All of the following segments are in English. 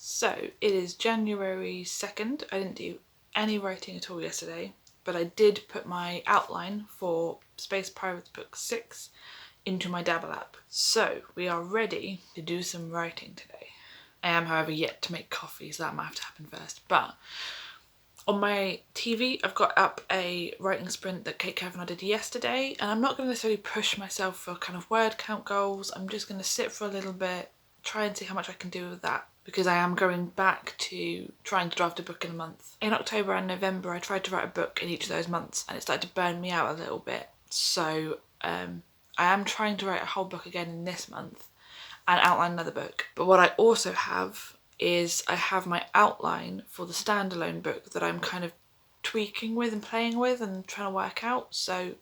So it is January 2nd. I didn't do any writing at all yesterday, but I did put my outline for Space Pirates Book 6 into my Dabble app. So we are ready to do some writing today. I am, however, yet to make coffee, so that might have to happen first. But on my TV, I've got up a writing sprint that Kate, Kev and I did yesterday, and I'm not going to necessarily push myself for kind of word count goals. I'm just going to sit for a little bit, try and see how much I can do with that, because I am going back to trying to draft a book in a month. In October and November, I tried to write a book in each of those months, and it started to burn me out a little bit. So I am trying to write a whole book again in this month and outline another book. But what I also have is I have my outline for the standalone book that I'm kind of tweaking with and playing with and trying to work out. So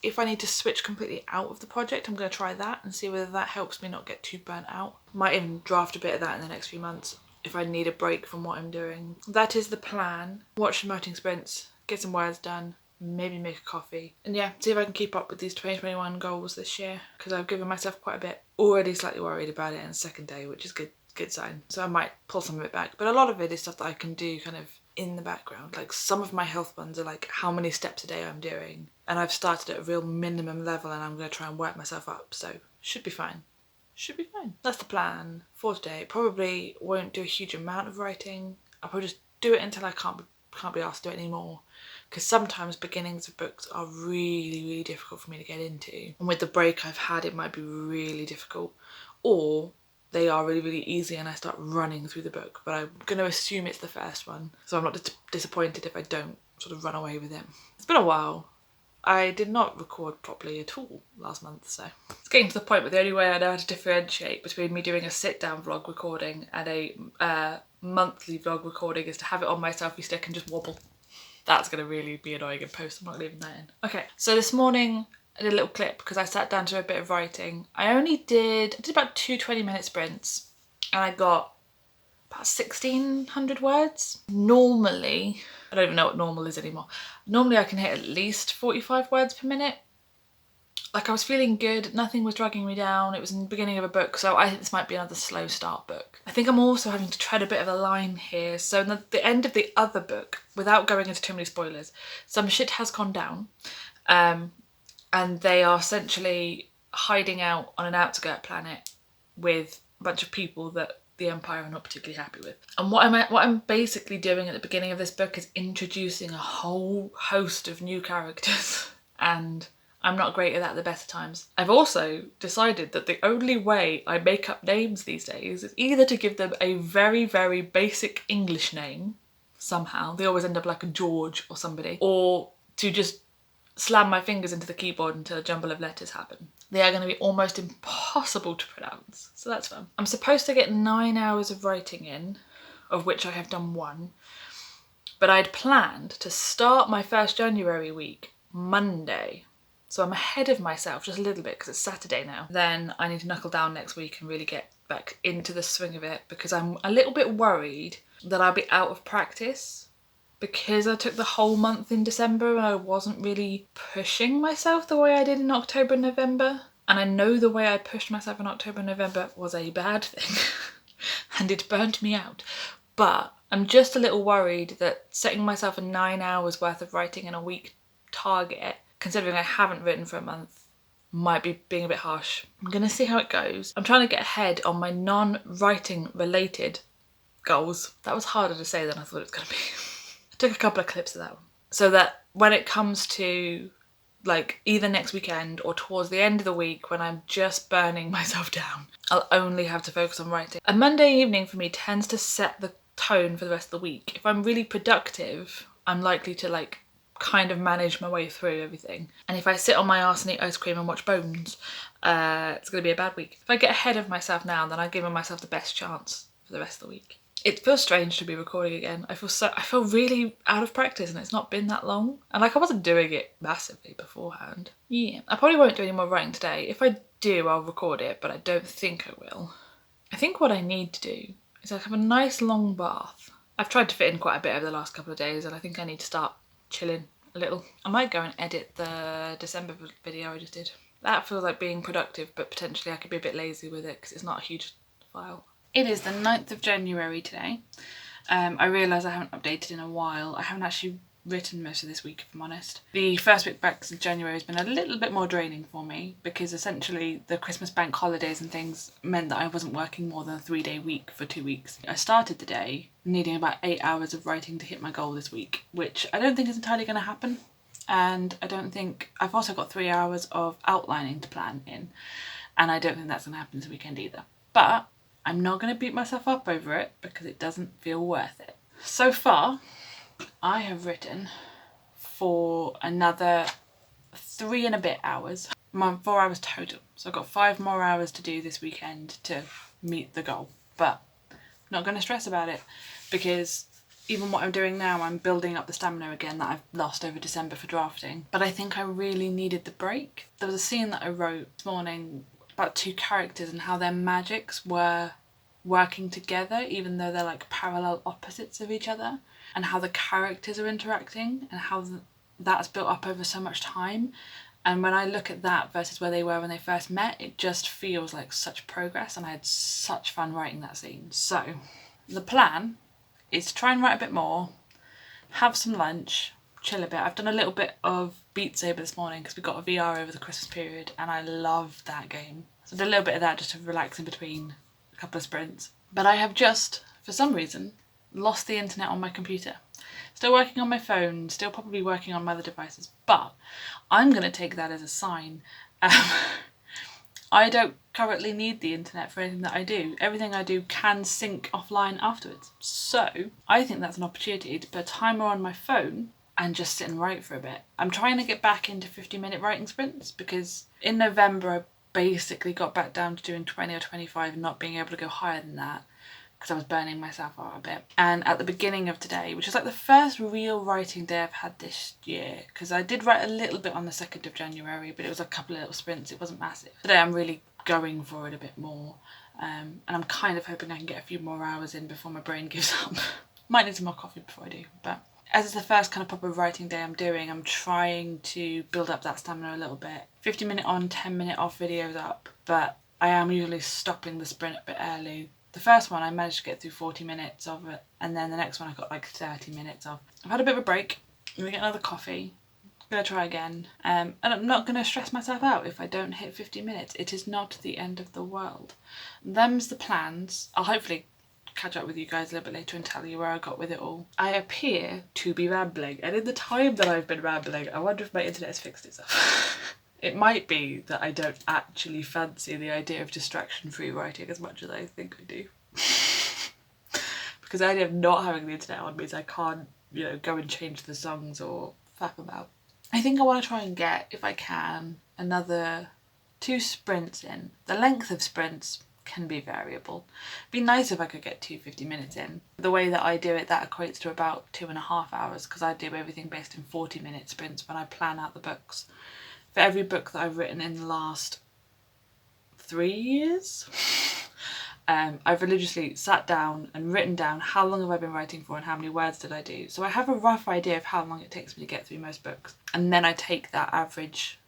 if I need to switch completely out of the project, I'm going to try that and see whether that helps me not get too burnt out. Might even draft a bit of that in the next few months if I need a break from what I'm doing. That is the plan. Watch some writing sprints, get some words done, maybe make a coffee, and yeah, see if I can keep up with these 2021 goals this year, because I've given myself quite a bit. Already slightly worried about it on the second day, which is good sign. So I might pull some of it back, but a lot of it is stuff that I can do kind of in the background. Like some of my health ones are like how many steps a day I'm doing, and I've started at a real minimum level and I'm going to try and work myself up, so should be fine. That's the plan for today. Probably won't do a huge amount of writing. I'll probably just do it until I can't be asked to do it anymore, because sometimes beginnings of books are really difficult for me to get into, and with the break I've had it might be really difficult, or they are really easy and I start running through the book. But I'm going to assume it's the first one, so I'm not disappointed if I don't sort of run away with it. It's been a while. I did not record properly at all last month, so it's getting to the point where the only way I know how to differentiate between me doing a sit-down vlog recording and a monthly vlog recording is to have it on my selfie stick and just wobble. That's going to really be annoying in post. I'm not leaving that in. Okay, so this morning I did a little clip because I sat down to a bit of writing. I did about two 20-minute sprints and I got about 1,600 words. Normally, I don't even know what normal is anymore. Normally I can hit at least 45 words per minute. Like I was feeling good, nothing was dragging me down. It was in the beginning of a book, so I think this might be another slow start book. I think I'm also having to tread a bit of a line here. So in the end of the other book, without going into too many spoilers, some shit has gone down. And they are essentially hiding out on an outskirt planet with a bunch of people that the Empire are not particularly happy with. And what I'm basically doing at the beginning of this book is introducing a whole host of new characters, and I'm not great at that at the best of times. I've also decided that the only way I make up names these days is either to give them a very basic English name, somehow, they always end up like a George or somebody, or to just slam my fingers into the keyboard until a jumble of letters happen. They are going to be almost impossible to pronounce, so that's fun. I'm supposed to get 9 hours of writing in, of which I have done 1, but I'd planned to start my first January week Monday, so I'm ahead of myself just a little bit because it's Saturday now. Then I need to knuckle down next week and really get back into the swing of it, because I'm a little bit worried that I'll be out of practice because I took the whole month in December and I wasn't really pushing myself the way I did in October and November. And I know the way I pushed myself in October and November was a bad thing and it burnt me out. But I'm just a little worried that setting myself a 9 hours worth of writing in a week target, considering I haven't written for a month, might be being a bit harsh. I'm gonna see how it goes. I'm trying to get ahead on my non-writing related goals. That was harder to say than I thought it was gonna be. Took a couple of clips of that one, so that when it comes to like either next weekend or towards the end of the week when I'm just burning myself down, I'll only have to focus on writing. A Monday evening for me tends to set the tone for the rest of the week. If I'm really productive, I'm likely to like kind of manage my way through everything. And if I sit on my arse and eat ice cream and watch Bones, it's gonna be a bad week. If I get ahead of myself now, then I've given myself the best chance for the rest of the week. It feels strange to be recording again. I feel really out of practice and it's not been that long. And like I wasn't doing it massively beforehand. Yeah, I probably won't do any more writing today. If I do, I'll record it, but I don't think I will. I think what I need to do is like have a nice long bath. I've tried to fit in quite a bit over the last couple of days and I think I need to start chilling a little. I might go and edit the December video I just did. That feels like being productive, but potentially I could be a bit lazy with it because it's not a huge file. It is the 9th of January today. I realise I haven't updated in a while. I haven't actually written most of this week, if I'm honest. The first week back since January has been a little bit more draining for me because essentially the Christmas bank holidays and things meant that I wasn't working more than a 3-day week for 2 weeks. I started the day needing about 8 hours of writing to hit my goal this week, which I don't think is entirely going to happen. And I don't think, I've also got 3 hours of outlining to plan in, and I don't think that's going to happen this weekend either. But I'm not going to beat myself up over it because it doesn't feel worth it. So far, I have written for another 3 and a bit hours. 4 hours total. So I've got 5 more hours to do this weekend to meet the goal. But I'm not going to stress about it because even what I'm doing now, I'm building up the stamina again that I've lost over December for drafting. But I think I really needed the break. There was a scene that I wrote this morning about 2 characters and how their magics were working together even though they're like parallel opposites of each other, and how the characters are interacting and how that's built up over so much time. And when I look at that versus where they were when they first met, it just feels like such progress, and I had such fun writing that scene. So the plan is to try and write a bit more, have some lunch, chill a bit. I've done a little bit of Beat Saber this morning because we got a VR over the Christmas period and I loved that game. So I did a little bit of that just to relax in between a couple of sprints. But I have just, for some reason, lost the internet on my computer. Still working on my phone, still probably working on my other devices, but I'm going to take that as a sign. I don't currently need the internet for anything that I do. Everything I do can sync offline afterwards. So I think that's an opportunity to put a timer on my phone and just sit and write for a bit. I'm trying to get back into 50-minute writing sprints because in November I basically got back down to doing 20 or 25 and not being able to go higher than that because I was burning myself out a bit. And at the beginning of today, which is like the first real writing day I've had this year, because I did write a little bit on the 2nd of January, but it was a couple of little sprints, it wasn't massive. Today I'm really going for it a bit more, and I'm kind of hoping I can get a few more hours in before my brain gives up. Might need some more coffee before I do, but as it's the first kind of proper writing day I'm doing, I'm trying to build up that stamina a little bit. 50-minute on, 10-minute off videos up, but I am usually stopping the sprint a bit early. The first one I managed to get through 40 minutes of it, and then the next one I got like 30 minutes of. I've had a bit of a break. I'm gonna get another coffee. I'm gonna try again. And I'm not gonna stress myself out if I don't hit 50 minutes. It is not the end of the world. Them's the plans. I'll hopefully catch up with you guys a little bit later and tell you where I got with it all. I appear to be rambling, and in the time that I've been rambling, I wonder if my internet has fixed itself. It might be that I don't actually fancy the idea of distraction-free writing as much as I think I do. Because the idea of not having the internet on means I can't, go and change the songs or faff about. I think I want to try and get, if I can, another 2 sprints in. The length of sprints can be variable. It'd be nice if I could get 2 50-minutes in. The way that I do it, that equates to about 2.5 hours because I do everything based in 40-minute sprints when I plan out the books. For every book that I've written in the last 3 years, I've religiously sat down and written down how long have I been writing for and how many words did I do. So I have a rough idea of how long it takes me to get through most books. And then I take that average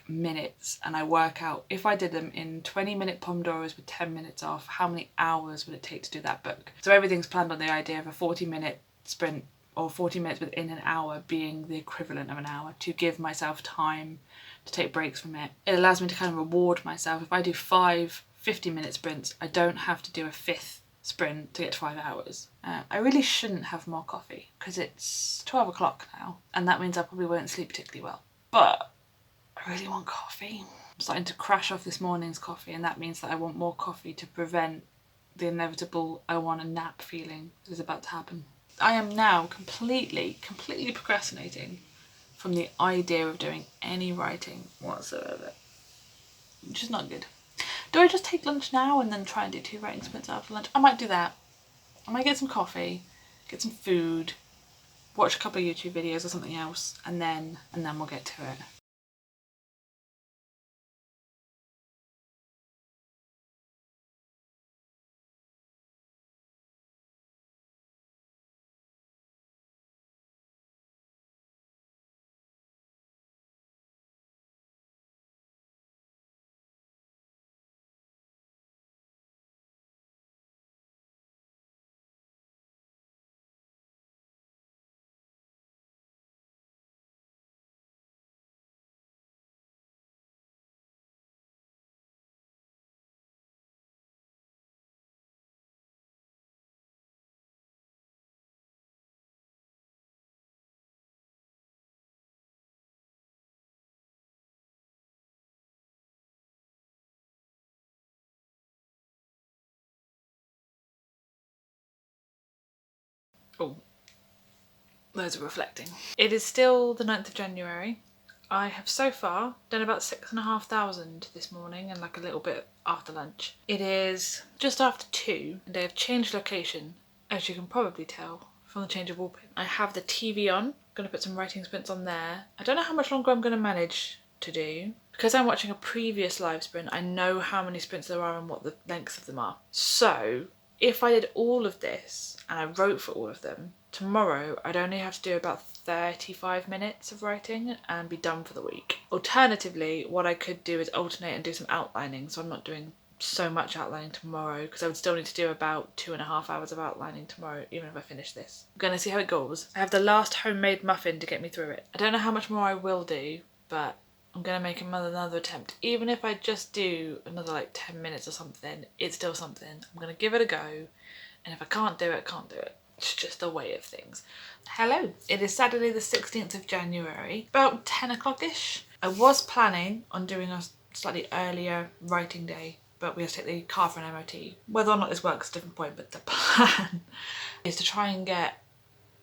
minutes and I work out if I did them in 20-minute Pomodoros with 10 minutes off, how many hours would it take to do that book. So everything's planned on the idea of a 40-minute sprint or 40 minutes within an hour being the equivalent of an hour to give myself time to take breaks from it. It allows me to kind of reward myself. If I do 5 50-minute sprints, I don't have to do a 5th sprint to get to 5 hours. I really shouldn't have more coffee because it's 12 o'clock now and that means I probably won't sleep particularly well. But I really want coffee. I'm starting to crash off this morning's coffee and that means that I want more coffee to prevent the inevitable I want a nap feeling that is about to happen. I am now completely procrastinating from the idea of doing any writing whatsoever, which is not good. Do I just take lunch now and then try and do 2 writing sprints after lunch? I might do that. I might get some coffee, get some food, watch a couple of YouTube videos or something else, and then we'll get to it. Oh, those are reflecting. It is still the 9th of January. I have so far done about 6,500 this morning and like a little bit after lunch. It is just after 2 and I have changed location, as you can probably tell from the change of wallpaper. I have the TV on. I'm going to put some writing sprints on there. I don't know how much longer I'm going to manage to do. Because I'm watching a previous live sprint, I know how many sprints there are and what the lengths of them are. So if I did all of this and I wrote for all of them, tomorrow I'd only have to do about 35 minutes of writing and be done for the week. Alternatively, what I could do is alternate and do some outlining, so I'm not doing so much outlining tomorrow, because I would still need to do about 2.5 hours of outlining tomorrow, even if I finish this. I'm going to see how it goes. I have the last homemade muffin to get me through it. I don't know how much more I will do, but I'm going to make another attempt. Even if I just do another like 10 minutes or something, it's still something. I'm going to give it a go, and if I can't do it, I can't do it. It's just the way of things. Hello, it is Saturday the 16th of January, about 10 o'clock-ish. I was planning on doing a slightly earlier writing day, but we have to take the car for an MOT. Whether or not this works is a different point, but the plan is to try and get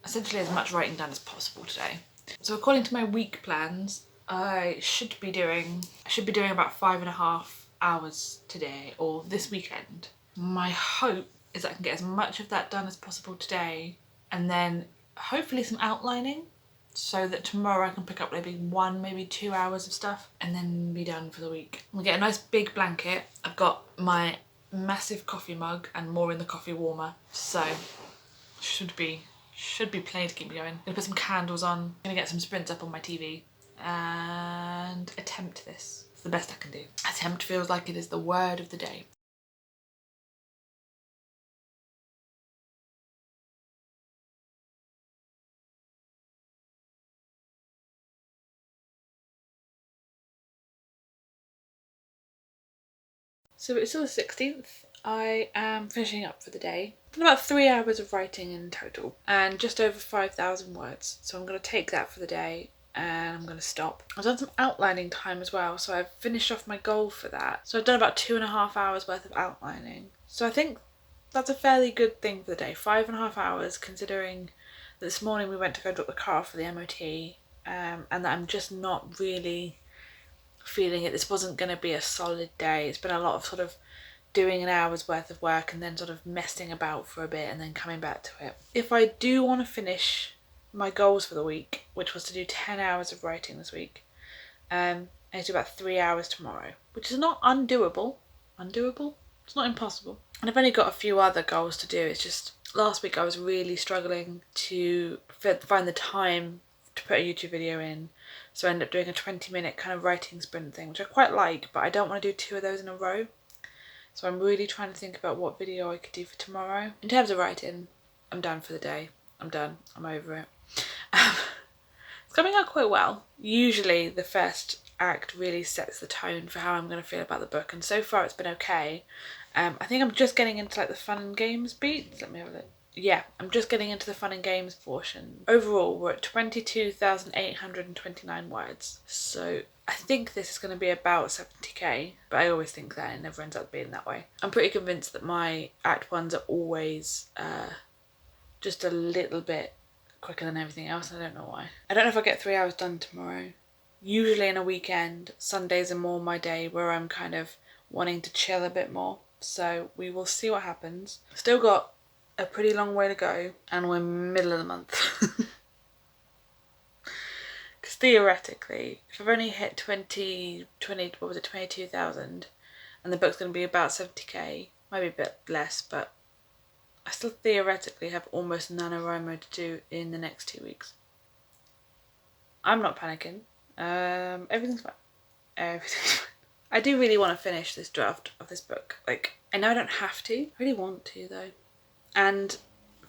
essentially as much writing done as possible today. So according to my week plans, I should be doing about 5.5 hours today, or this weekend. My hope is that I can get as much of that done as possible today, and then hopefully some outlining, so that tomorrow I can pick up maybe 2 hours of stuff and then be done for the week. I'm gonna get a nice big blanket. I've got my massive coffee mug and more in the coffee warmer, so should be plenty to keep me going. I'm gonna put some candles on. I'm gonna get some sprints up on my TV and attempt this. It's the best I can do. Attempt feels like it is the word of the day. So it's still the 16th. I am finishing up for the day. Done about 3 hours of writing in total and just over 5,000 words. So I'm going to take that for the day and I'm going to stop. I've done some outlining time as well, so I've finished off my goal for that. So I've done about 2.5 hours worth of outlining. So I think that's a fairly good thing for the day. 5.5 hours, considering that this morning we went to go drop the car off for the MOT, and that I'm just not really feeling it. This wasn't going to be a solid day. It's been a lot of sort of doing an hour's worth of work and then sort of messing about for a bit and then coming back to it. If I do want to finish my goals for the week, which was to do 10 hours of writing this week, I need to do about 3 hours tomorrow, which is not undoable. It's not impossible. And I've only got a few other goals to do. It's just last week I was really struggling to find the time to put a YouTube video in, so I ended up doing a 20-minute kind of writing sprint thing, which I quite like, but I don't want to do 2 of those in a row. So I'm really trying to think about what video I could do for tomorrow. In terms of writing, I'm done for the day. I'm done. I'm over it. It's coming out quite well. Usually the first act really sets the tone for how I'm going to feel about the book, and so far it's been okay. I think I'm just getting into like the fun and games beats. Let me have a look. Yeah, I'm just getting into the fun and games portion. Overall, we're at 22,829 words. So I think this is going to be about 70k, but I always think that it never ends up being that way. I'm pretty convinced that my Act 1s are always just a little bit quicker than everything else. I don't know why. I don't know if I'll get 3 hours done tomorrow. Usually in a weekend, Sundays are more my day where I'm kind of wanting to chill a bit more. So we will see what happens. Still got a pretty long way to go, and we're middle of the month. Because theoretically, if I've only hit 22,000, and the book's going to be about 70k, maybe a bit less, but I still theoretically have almost NaNoWriMo to do in the next 2 weeks. I'm not panicking. Everything's fine. Everything's fine. I do really want to finish this draft of this book. Like, I know I don't have to. I really want to, though. And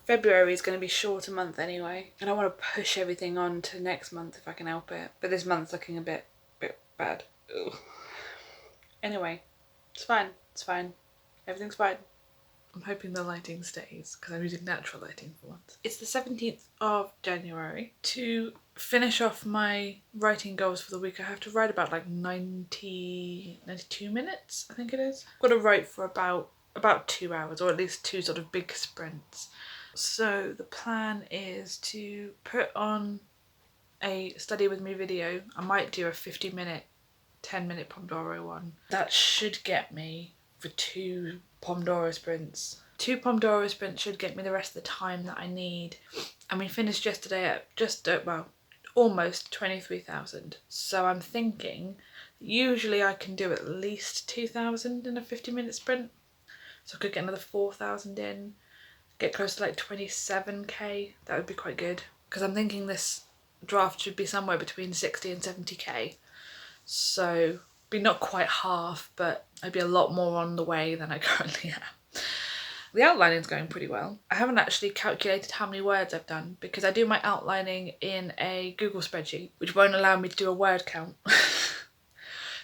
February is going to be a shorter month anyway, and I want to push everything on to next month if I can help it. But this month's looking a bit bad. Ugh. Anyway, it's fine. It's fine. Everything's fine. I'm hoping the lighting stays, because I'm using natural lighting for once. It's the 17th of January. To finish off my writing goals for the week, I have to write about like 92 minutes, I think it is. I've got to write for about 2 hours, or at least 2 sort of big sprints. So the plan is to put on a study with me video. I might do a 50-minute, 10-minute Pomodoro one. That should get me for 2 Pomodoro sprints. 2 Pomodoro sprints should get me the rest of the time that I need. And we finished yesterday at just, almost 23,000. So I'm thinking usually I can do at least 2,000 in a 50-minute sprint. So I could get another 4,000 in, get close to like 27k. That would be quite good. Because I'm thinking this draft should be somewhere between 60 and 70k. So be not quite half, but I'd be a lot more on the way than I currently am. The outlining's going pretty well. I haven't actually calculated how many words I've done because I do my outlining in a Google spreadsheet, which won't allow me to do a word count.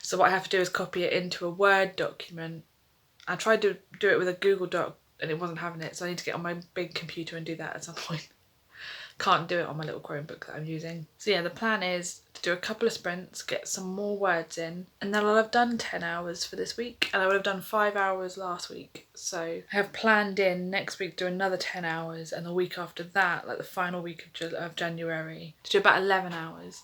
So what I have to do is copy it into a Word document. I tried to do it with a Google Doc and it wasn't having it, so I need to get on my big computer and do that at some point. Can't do it on my little Chromebook that I'm using. So yeah, the plan is to do a couple of sprints, get some more words in, and then I'll have done 10 hours for this week, and I would have done 5 hours last week. So I have planned in next week to do another 10 hours, and the week after that, like the final week of January, to do about 11 hours.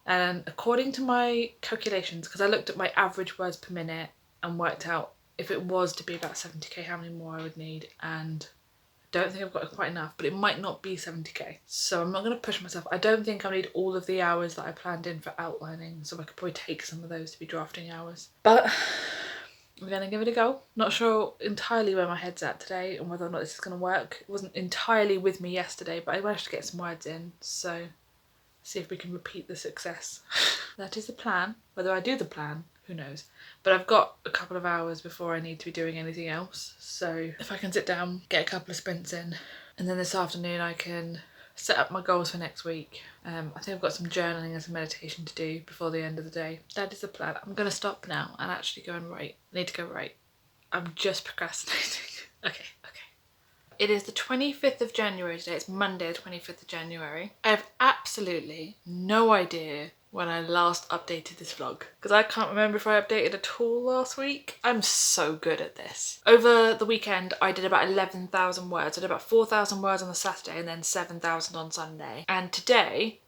And according to my calculations, because I looked at my average words per minute and worked out if it was to be about 70k, how many more I would need, and don't think I've got quite enough, but it might not be 70k. So I'm not going to push myself. I don't think I need all of the hours that I planned in for outlining, so I could probably take some of those to be drafting hours. But we're going to give it a go. Not sure entirely where my head's at today and whether or not this is going to work. It wasn't entirely with me yesterday, but I managed to get some words in, so see if we can repeat the success. That is the plan. Whether I do the plan, who knows? But I've got a couple of hours before I need to be doing anything else. So if I can sit down, get a couple of sprints in, and then this afternoon I can set up my goals for next week. I think I've got some journaling and some meditation to do before the end of the day. That is the plan. I'm going to stop now and actually go and write. I need to go write. I'm just procrastinating. Okay. It is the 25th of January today. It's Monday, the 25th of January. I have absolutely no idea when I last updated this vlog because I can't remember if I updated at all last week. I'm so good at this. Over the weekend, I did about 11,000 words. I did about 4,000 words on the Saturday and then 7,000 on Sunday. And today,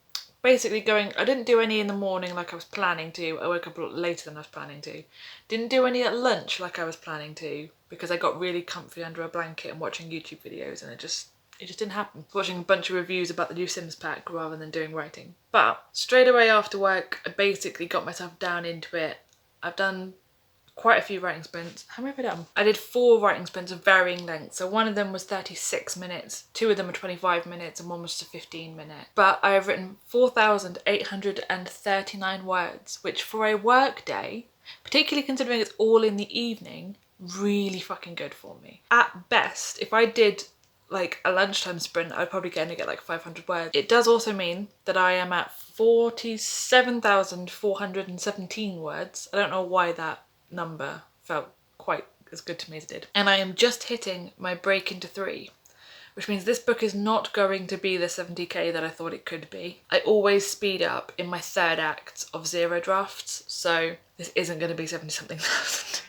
basically I didn't do any in the morning like I was planning to. I woke up a lot later than I was planning to. Didn't do any at lunch like I was planning to because I got really comfy under a blanket and watching YouTube videos and it just didn't happen. Watching a bunch of reviews about the new Sims pack rather than doing writing. But straight away after work, I basically got myself down into it. I've done quite a few writing sprints. How many have I done? I did 4 writing sprints of varying lengths. So one of them was 36 minutes, 2 of them were 25 minutes, and one was just a 15-minute. But I have written 4,839 words, which for a work day, particularly considering it's all in the evening, really fucking good for me. At best, if I did like a lunchtime sprint, I'd probably only get like 500 words. It does also mean that I am at 47,417 words. I don't know why that number felt quite as good to me as it did. And I am just hitting my break into 3, which means this book is not going to be the 70k that I thought it could be. I always speed up in my 3rd act of 0 drafts, so this isn't going to be 70-something thousand.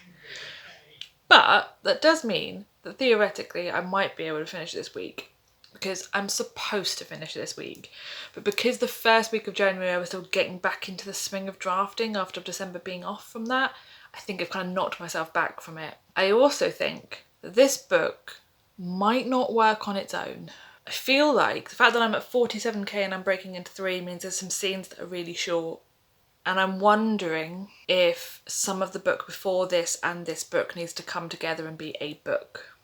But that does mean that theoretically I might be able to finish this week because I'm supposed to finish this week. But because the first week of January I was still getting back into the swing of drafting after December being off from that, I think I've kind of knocked myself back from it. I also think that this book might not work on its own. I feel like the fact that I'm at 47k and I'm breaking into 3 means there's some scenes that are really short. And I'm wondering if some of the book before this and this book needs to come together and be a book.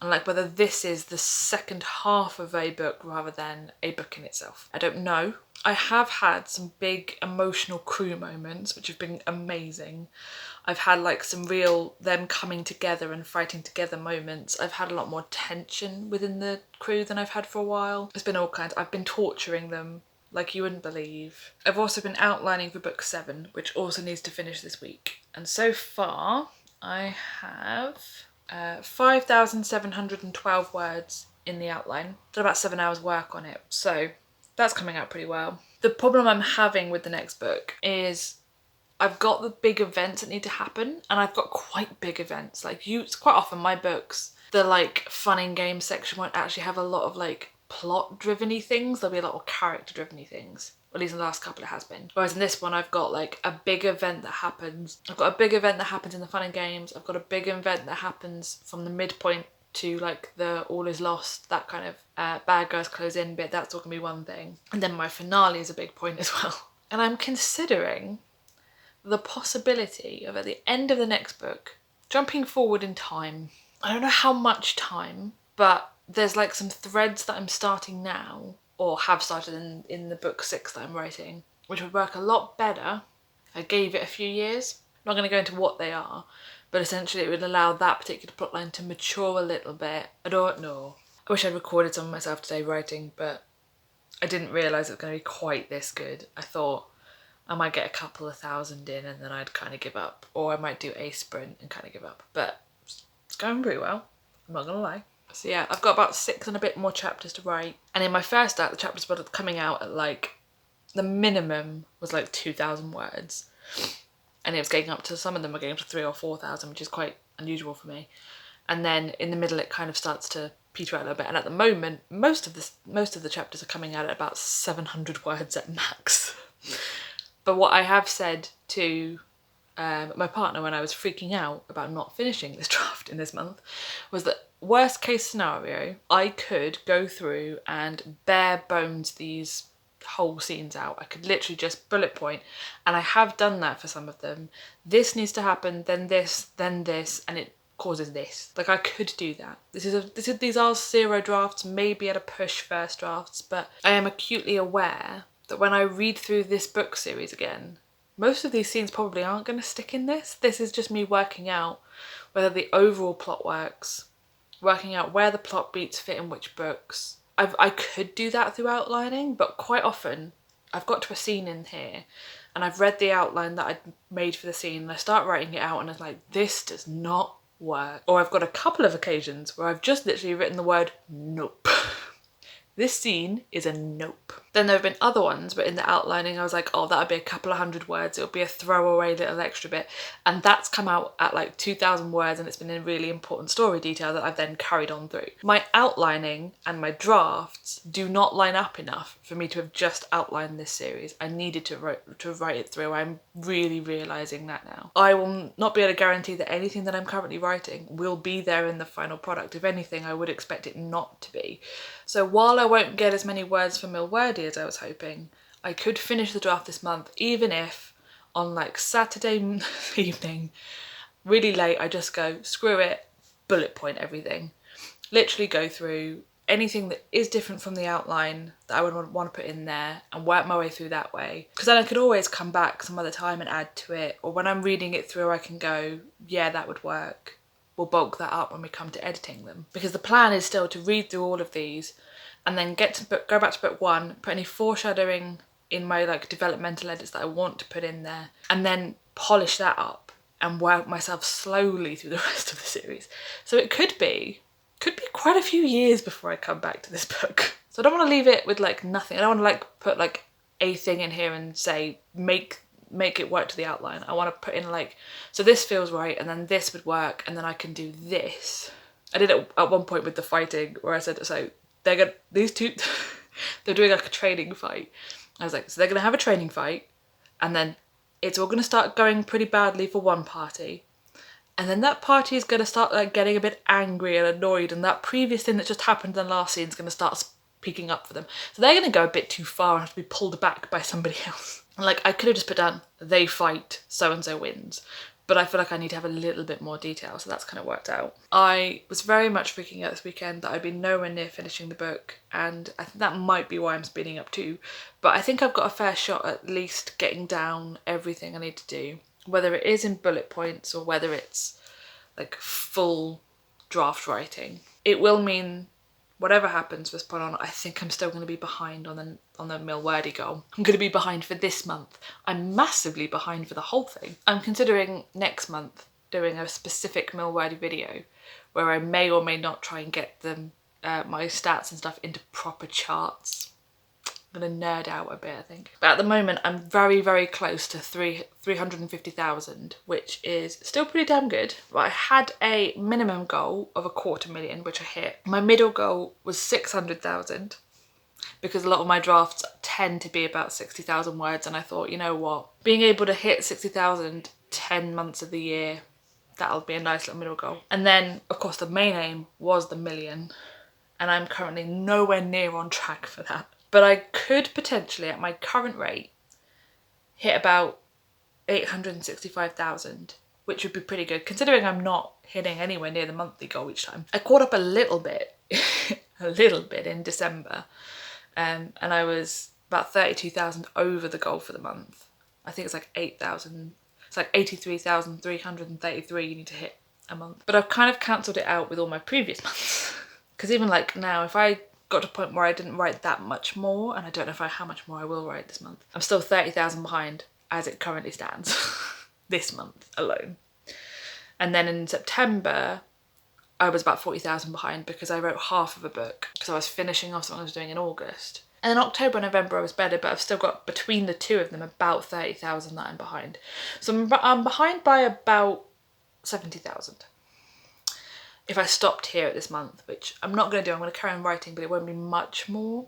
And like whether this is the second half of a book rather than a book in itself. I don't know. I have had some big emotional crew moments, which have been amazing. I've had like some real them coming together and fighting together moments. I've had a lot more tension within the crew than I've had for a while. It's been all kinds. I've been torturing them like you wouldn't believe. I've also been outlining for book 7, which also needs to finish this week. And so far, I have 5,712 words in the outline. Done about 7 hours work on it, so that's coming out pretty well. The problem I'm having with the next book is I've got the big events that need to happen, and I've got quite big events. Like it's quite often my books, The like fun and games section won't actually have a lot of like plot driven-y things. There'll be a lot of character driven-y things. Or at least in the last couple it has been. Whereas in this one I've got like a big event that happens. I've got a big event that happens in the fun and games. I've got a big event that happens from the midpoint to like the all is lost, that kind of bad guys close in bit. That's all gonna be one thing. And then my finale is a big point as well. And I'm considering the possibility of at the end of the next book, jumping forward in time. I don't know how much time, but there's like some threads that I'm starting now, or have started in the book 6 that I'm writing, which would work a lot better if I gave it a few years. I'm not going to go into what they are, but essentially it would allow that particular plotline to mature a little bit. I don't know. I wish I'd recorded some of myself today writing, but I didn't realise it was going to be quite this good. I thought I might get a couple of thousand in and then I'd kind of give up, or I might do a sprint and kind of give up, but it's going pretty well, I'm not gonna lie. So yeah, I've got about 6 and a bit more chapters to write, and in my first act the chapters were coming out at like, the minimum was like 2,000 words, and it was getting up to, some of them were getting up to 3,000 or 4,000, which is quite unusual for me. And then in the middle it kind of starts to peter out a little bit, and at the moment most of the chapters are coming out at about 700 words at max. But what I have said to my partner when I was freaking out about not finishing this draft in this month was that worst case scenario, I could go through and bare bones these whole scenes out. I could literally just bullet point, and I have done that for some of them. This needs to happen, then this, and it causes this. Like, I could do that. These are 0 drafts, maybe at a push first drafts, but I am acutely aware that when I read through this book series again, most of these scenes probably aren't going to stick in this. This is just me working out whether the overall plot works, working out where the plot beats fit in which books. I could do that through outlining, but quite often I've got to a scene in here and I've read the outline that I'd made for the scene and I start writing it out and it's like, this does not work. Or I've got a couple of occasions where I've just literally written the word nope. This scene is a nope. Then there have been other ones, but in the outlining I was like, oh, that would be a couple of 100 words, it'll be a throwaway little extra bit, and that's come out at like 2,000 words and it's been a really important story detail that I've then carried on through. My outlining and my drafts do not line up enough for me to have just outlined this series. I needed to write it through. I'm really realising that now. I will not be able to guarantee that anything that I'm currently writing will be there in the final product. If anything, I would expect it not to be. So while I won't get as many words for Milwordy as I was hoping, I could finish the draft this month, even if on like Saturday evening, really late, I just go, screw it, bullet point everything. Literally go through anything that is different from the outline that I would want to put in there and work my way through that way. Because then I could always come back some other time and add to it, or when I'm reading it through I can go, yeah, that would work. We'll bulk that up when we come to editing them. Because the plan is still to read through all of these and then go back to book 1, put any foreshadowing in my like developmental edits that I want to put in there, and then polish that up and work myself slowly through the rest of the series. So it could be quite a few years before I come back to this book. So I don't want to leave it with like nothing. I don't want to like put like a thing in here and say make it work to the outline. I want to put in like, so this feels right and then this would work and then I can do this. I did it at one point with the fighting where I said, so these two they're doing like a training fight. I was like, so they're gonna have a training fight and then it's all gonna start going pretty badly for one party, and then that party is gonna start like getting a bit angry and annoyed, and that previous thing that just happened in the last scene is gonna start peaking up for them. So they're gonna go a bit too far and have to be pulled back by somebody else. Like, I could have just put down, they fight, so-and-so wins. But I feel like I need to have a little bit more detail, so that's kind of worked out. I was very much freaking out this weekend that I'd been nowhere near finishing the book, and I think that might be why I'm speeding up too. But I think I've got a fair shot at least getting down everything I need to do, whether it is in bullet points or whether it's like full draft writing. It will mean whatever happens from this point on, I think I'm still going to be behind on the Milwordy goal. I'm going to be behind for this month. I'm massively behind for the whole thing. I'm considering next month doing a specific Milwordy video where I may or may not try and get them, my stats and stuff into proper charts. I'm going to nerd out a bit, I think. But at the moment, I'm very, very close to 350,000, which is still pretty damn good. But I had a minimum goal of 250,000, which I hit. My middle goal was 600,000, because a lot of my drafts tend to be about 60,000 words. And I thought, you know what? Being able to hit 60,000 10 months of the year, that'll be a nice little middle goal. And then, of course, the main aim was the million. And I'm currently nowhere near on track for that. But I could potentially, at my current rate, hit about 865,000, which would be pretty good, considering I'm not hitting anywhere near the monthly goal each time. I caught up a little bit, in December, and I was about 32,000 over the goal for the month. I think it's like 8,000, it's like 83,333 you need to hit a month. But I've kind of cancelled it out with all my previous months. Because even like now, if I got to a point where I didn't write that much more, and I don't know how much more I will write this month, I'm still 30,000 behind as it currently stands this month alone. And then in September, I was about 40,000 behind because I wrote half of a book because I was finishing off something I was doing in August. And in October and November I was better, but I've still got between the two of them about 30,000 that I'm behind. So I'm behind by about 70,000. If I stopped here at this month, which I'm not going to do, I'm going to carry on writing, but it won't be much more.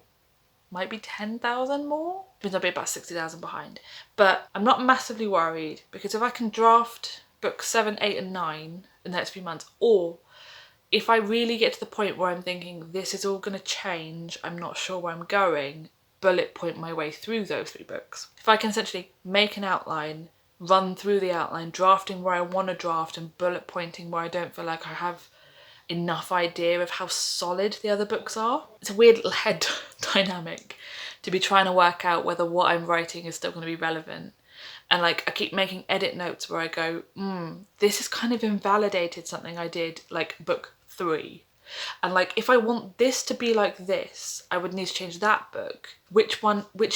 Might be 10,000 more. Means I'll be about 60,000 behind. But I'm not massively worried, because if I can draft books 7, 8 and 9 in the next few months, or if I really get to the point where I'm thinking this is all going to change, I'm not sure where I'm going, bullet point my way through those 3 books. If I can essentially make an outline, run through the outline, drafting where I want to draft and bullet pointing where I don't feel like I have enough idea of how solid the other books are. It's a weird little head dynamic to be trying to work out whether what I'm writing is still going to be relevant. And like I keep making edit notes where I go, this has kind of invalidated something I did like book 3. And like if I want this to be like this, I would need to change that book. Which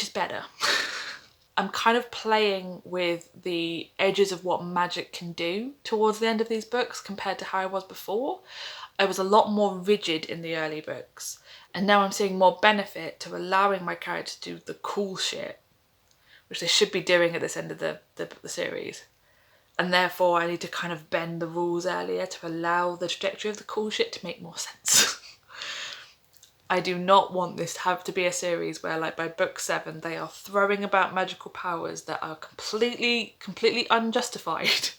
is better? I'm kind of playing with the edges of what magic can do towards the end of these books compared to how I was before. I was a lot more rigid in the early books, and now I'm seeing more benefit to allowing my characters to do the cool shit, which they should be doing at this end of the series. And therefore I need to kind of bend the rules earlier to allow the trajectory of the cool shit to make more sense. I do not want this to have to be a series where like by book 7 they are throwing about magical powers that are completely unjustified,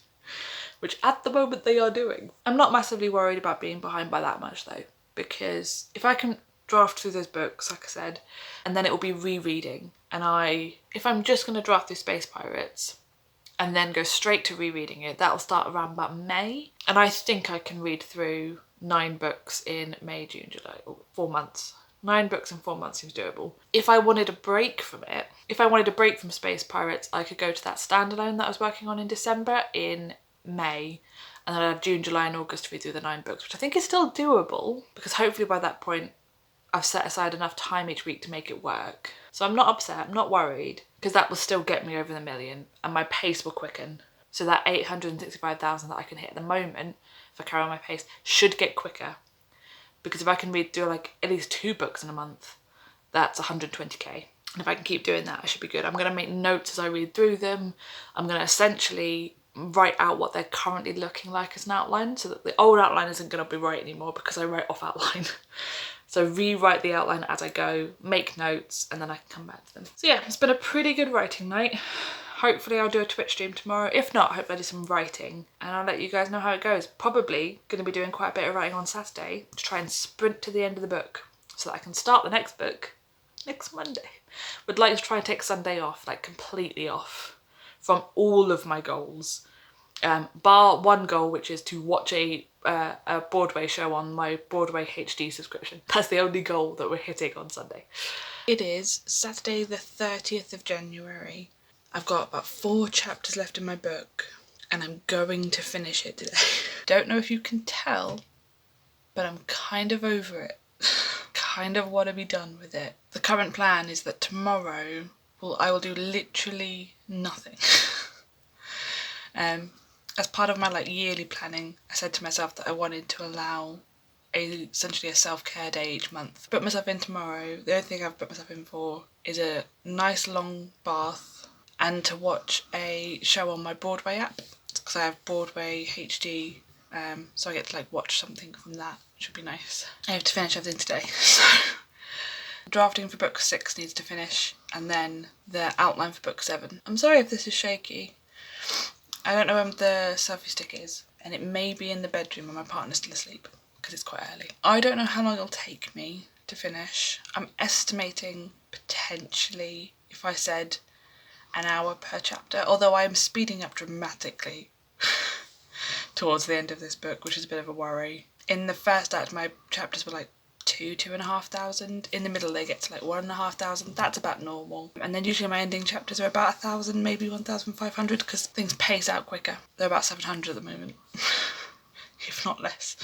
which at the moment they are doing. I'm not massively worried about being behind by that much though, because if I can draft through those books, like I said, and then it will be rereading, and if I'm just going to draft through Space Pirates and then go straight to rereading it, that'll start around about May, and I think I can read through 9 books in May, June, July, or 4 months. 9 books in 4 months seems doable. If I wanted a break from it, if I wanted a break from Space Pirates, I could go to that standalone that I was working on in December in May, and then I'd have June, July and August to read through the 9 books, which I think is still doable, because hopefully by that point I've set aside enough time each week to make it work. So I'm not upset, I'm not worried, because that will still get me over the million and my pace will quicken. So that 865,000 that I can hit at the moment, if I carry on my pace, should get quicker. Because if I can read through like at least 2 books in a month, that's 120k. And if I can keep doing that, I should be good. I'm going to make notes as I read through them. I'm going to essentially write out what they're currently looking like as an outline, so that the old outline isn't going to be right anymore because I write off outline. So rewrite the outline as I go, make notes, and then I can come back to them. So yeah, it's been a pretty good writing night. Hopefully I'll do a Twitch stream tomorrow. If not, I hope I do some writing and I'll let you guys know how it goes. Probably going to be doing quite a bit of writing on Saturday to try and sprint to the end of the book so that I can start the next book next Monday. Would like to try and take Sunday off, like completely off from all of my goals. Bar one goal, which is to watch a Broadway show on my Broadway HD subscription. That's the only goal that we're hitting on Sunday. It is Saturday the 30th of January. I've got about 4 chapters left in my book and I'm going to finish it today. Don't know if you can tell, but I'm kind of over it. Kind of want to be done with it. The current plan is that tomorrow, I will do literally nothing. As part of my yearly planning, I said to myself that I wanted to allow essentially a self-care day each month. Put myself in tomorrow. The only thing I've put myself in for is a nice long bath and to watch a show on my Broadway app, because I have Broadway HD, so I get to like watch something from that, which would be nice. I have to finish everything today, so drafting for book 6 needs to finish, and then the outline for book 7. I'm sorry if this is shaky. I don't know where the selfie stick is, and it may be in the bedroom and my partner's still asleep because it's quite early. I don't know how long it'll take me to finish. I'm estimating potentially, if I said an hour per chapter, although I am speeding up dramatically towards the end of this book, which is a bit of a worry. In the first act, my chapters were like 2,500. In the middle, they get to like 1,500. That's about normal. And then usually my ending chapters are about 1,000, maybe 1,500, because things pace out quicker. They're about 700 at the moment, if not less.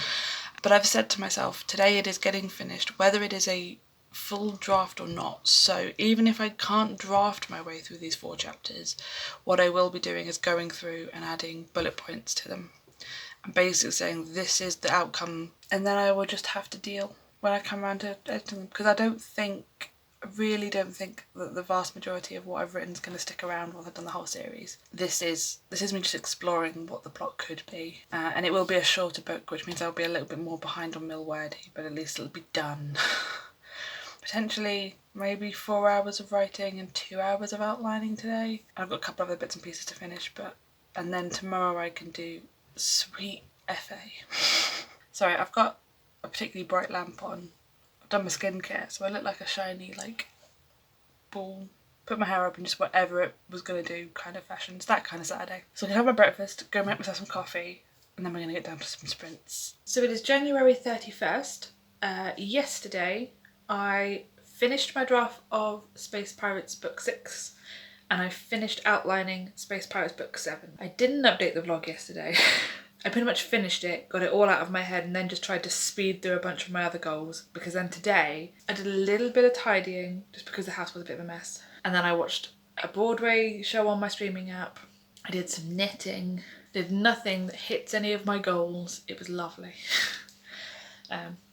But I've said to myself, today it is getting finished, whether it is a full draft or not. So even if I can't draft my way through these 4 chapters, what I will be doing is going through and adding bullet points to them and basically saying this is the outcome, and then I will just have to deal when I come around to editing them, because I really don't think that the vast majority of what I've written is going to stick around once I've done the whole series. This is me just exploring what the plot could be, and it will be a shorter book, which means I'll be a little bit more behind on Milwordy, but at least it'll be done. Potentially maybe 4 hours of writing and 2 hours of outlining today. I've got a couple of other bits and pieces to finish, and then tomorrow I can do sweet FA. Sorry, I've got a particularly bright lamp on. I've done my skincare, so I look like a shiny like ball. Put my hair up and just whatever it was going to do kind of fashion. It's that kind of Saturday. So I'm going to have my breakfast, go make myself some coffee, and then we're going to get down to some sprints. So it is January 31st. Yesterday I finished my draft of Space Pirates book 6 and I finished outlining Space Pirates book 7. I didn't update the vlog yesterday. I pretty much finished it, got it all out of my head, and then just tried to speed through a bunch of my other goals, because then today I did a little bit of tidying just because the house was a bit of a mess. And then I watched a Broadway show on my streaming app. I did some knitting, did nothing that hits any of my goals. It was lovely.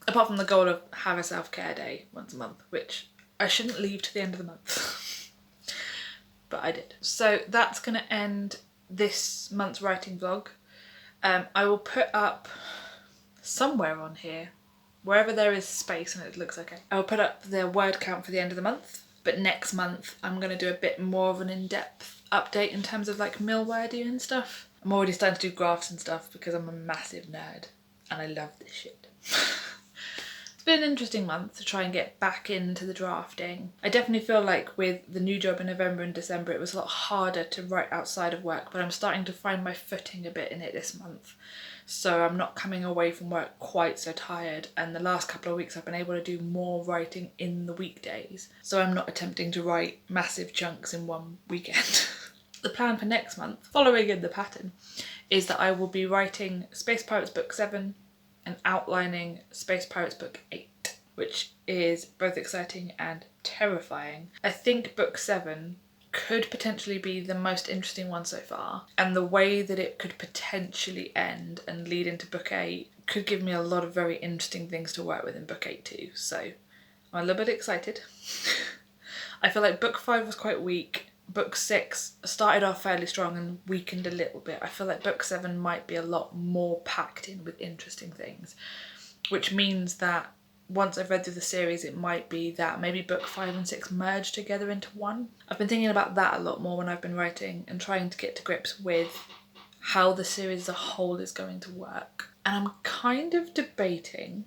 Apart from the goal of have a self-care day once a month, which I shouldn't leave to the end of the month. But I did. So that's going to end this month's writing vlog. I will put up somewhere on here, wherever there is space and it looks okay, I will put up the word count for the end of the month. But next month I'm going to do a bit more of an in-depth update in terms of like Milwordy and stuff. I'm already starting to do graphs and stuff because I'm a massive nerd and I love this shit. It's been an interesting month to try and get back into the drafting. I definitely feel like with the new job in November and December it was a lot harder to write outside of work, but I'm starting to find my footing a bit in it this month. So I'm not coming away from work quite so tired, and the last couple of weeks I've been able to do more writing in the weekdays. So I'm not attempting to write massive chunks in one weekend. The plan for next month, following in the pattern, is that I will be writing Space Pirates book 7 and outlining Space Pirates book 8, which is both exciting and terrifying. I think book 7 could potentially be the most interesting one so far, and the way that it could potentially end and lead into book 8 could give me a lot of very interesting things to work with in book 8 too, so I'm a little bit excited. I feel like book 5 was quite weak. Book 6 started off fairly strong and weakened a little bit. I feel like book 7 might be a lot more packed in with interesting things, which means that once I've read through the series it might be that maybe book 5 and 6 merge together into one. I've been thinking about that a lot more when I've been writing and trying to get to grips with how the series as a whole is going to work. And I'm kind of debating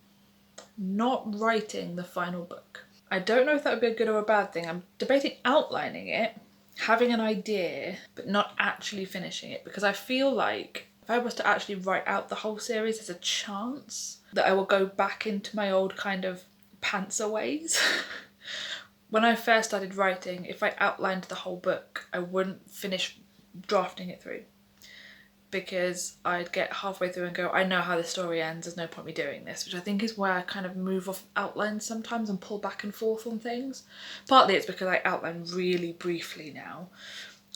not writing the final book. I don't know if that would be a good or a bad thing. I'm debating outlining it, having an idea, but not actually finishing it, because I feel like if I was to actually write out the whole series, there's a chance that I will go back into my old kind of pantser ways. When I first started writing, if I outlined the whole book, I wouldn't finish drafting it through, because I'd get halfway through and go, I know how the story ends, there's no point me doing this, which I think is where I kind of move off outlines sometimes and pull back and forth on things. Partly it's because I outline really briefly now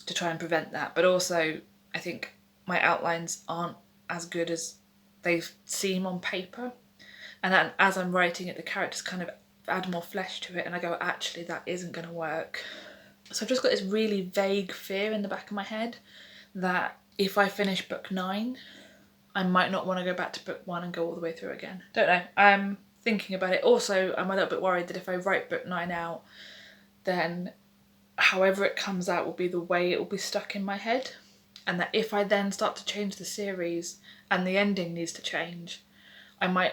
to try and prevent that, but also I think my outlines aren't as good as they seem on paper. And then as I'm writing it, the characters kind of add more flesh to it, and I go, actually, that isn't going to work. So I've just got this really vague fear in the back of my head that if I finish book 9, I might not want to go back to book 1 and go all the way through again. Don't know. I'm thinking about it. Also, I'm a little bit worried that if I write book 9 out, then however it comes out will be the way it will be stuck in my head. And that if I then start to change the series and the ending needs to change, I might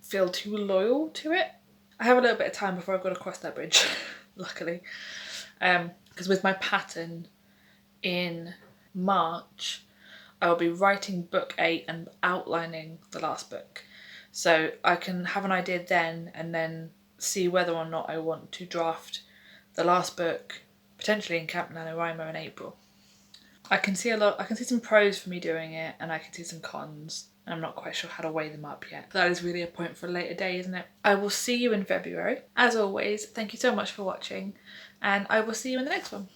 feel too loyal to it. I have a little bit of time before I've got to cross that bridge, luckily. Because with my pattern in March, I will be writing book 8 and outlining the last book. So I can have an idea then and then see whether or not I want to draft the last book, potentially in Camp NaNoWriMo in April. I can see some pros for me doing it, and I can see some cons. I'm not quite sure how to weigh them up yet. That is really a point for a later day, isn't it? I will see you in February. As always, thank you so much for watching, and I will see you in the next one.